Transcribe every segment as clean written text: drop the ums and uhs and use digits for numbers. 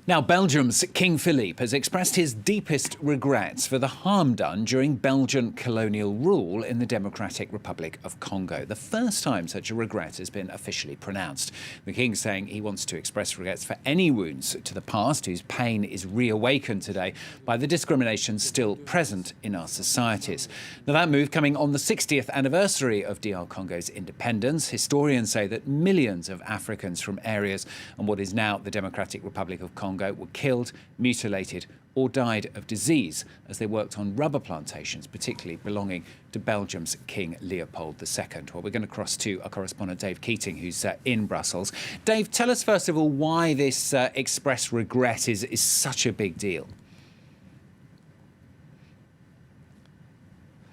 Now, Belgium's King Philippe has expressed his deepest regrets for the harm done during Belgian colonial rule in the Democratic Republic of Congo. The first time such a regret has been officially pronounced. The King saying he wants to express regrets for any wounds to the past whose pain is reawakened today by the discrimination still present in our societies. Now, that move coming on the 60th anniversary of DR Congo's independence. Historians say that millions of Africans from areas on what is now the Democratic Republic of Congo were killed, mutilated or died of disease as they worked on rubber plantations, particularly belonging to Belgium's King Leopold II. Well, we're going to cross to our correspondent Dave Keating, who's in Brussels. Dave, tell us first of all why this express regret is such a big deal.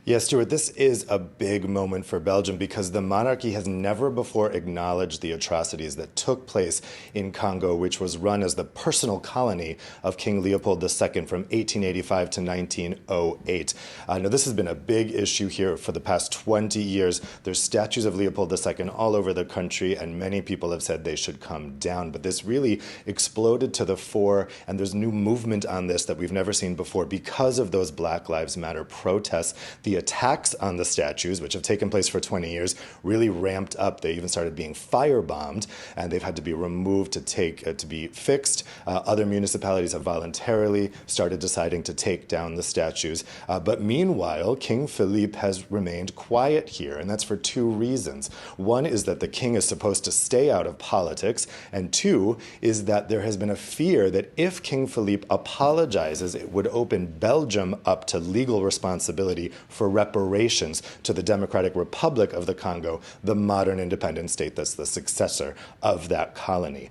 Yes, Stuart, this is a big moment for Belgium because the monarchy has never before acknowledged the atrocities that took place in Congo, which was run as the personal colony of King Leopold II from 1885 to 1908. Now, this has been a big issue here for the past 20 years. There's statues of Leopold II all over the country, and many people have said they should come down. But this really exploded to the fore, and there's new movement on this that we've never seen before because of those Black Lives Matter protests. The attacks on the statues, which have taken place for 20 years, really ramped up. They even started being firebombed, and they've had to be removed to be fixed. Other municipalities have voluntarily started deciding to take down the statues. But meanwhile, King Philippe has remained quiet here, and that's for two reasons. One is that the king is supposed to stay out of politics, and two is that there has been a fear that if King Philippe apologizes, it would open Belgium up to legal responsibility for reparations to the Democratic Republic of the Congo, the modern independent state that's the successor of that colony.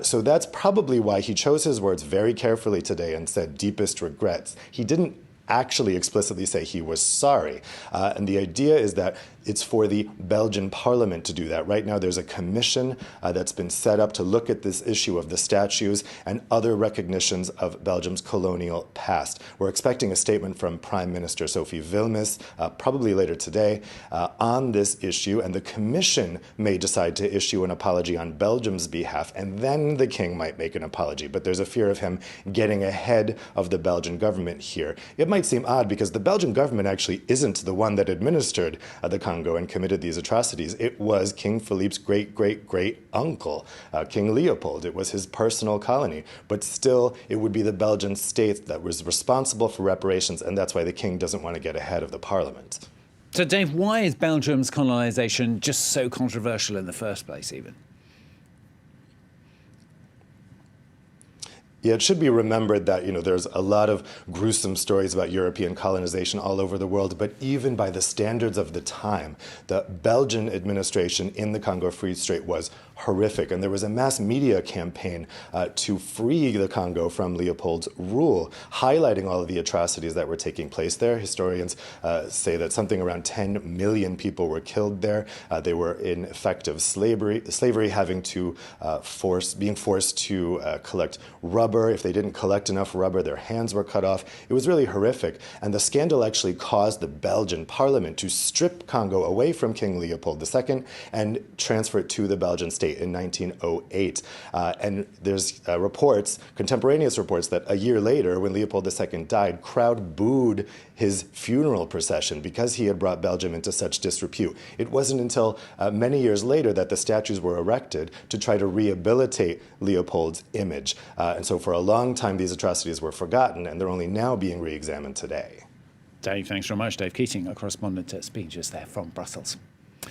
So that's probably why he chose his words very carefully today and said deepest regrets. He didn't actually explicitly say he was sorry. And the idea is that it's for the Belgian parliament to do that. Right now, there's a commission that's been set up to look at this issue of the statues and other recognitions of Belgium's colonial past. We're expecting a statement from Prime Minister Sophie Wilmes probably later today on this issue, and the commission may decide to issue an apology on Belgium's behalf, and then the king might make an apology. But there's a fear of him getting ahead of the Belgian government here. It might seem odd because the Belgian government actually isn't the one that administered the Congo and committed these atrocities. It was King Philippe's great uncle, King Leopold. It was his personal colony. But still, it would be the Belgian state that was responsible for reparations, and that's why the king doesn't want to get ahead of the parliament. So, Dave, why is Belgium's colonisation just so controversial in the first place, even? Yeah, it should be remembered that, there's a lot of gruesome stories about European colonization all over the world, but even by the standards of the time, the Belgian administration in the Congo Free State was horrific. And there was a mass media campaign to free the Congo from Leopold's rule, highlighting all of the atrocities that were taking place there. Historians say that something around 10 million people were killed there. They were in effective slavery having to being forced to collect rubber. If they didn't collect enough rubber, their hands were cut off. It was really horrific. And the scandal actually caused the Belgian parliament to strip Congo away from King Leopold II and transfer it to the Belgian state in 1908. And there's contemporaneous reports that a year later, when Leopold II died, crowd booed his funeral procession because he had brought Belgium into such disrepute. It wasn't until many years later that the statues were erected to try to rehabilitate Leopold's image. And so for a long time, these atrocities were forgotten, and they're only now being re-examined today. Dave, thanks very much. Dave Keating, our correspondent at Speed, just there from Brussels.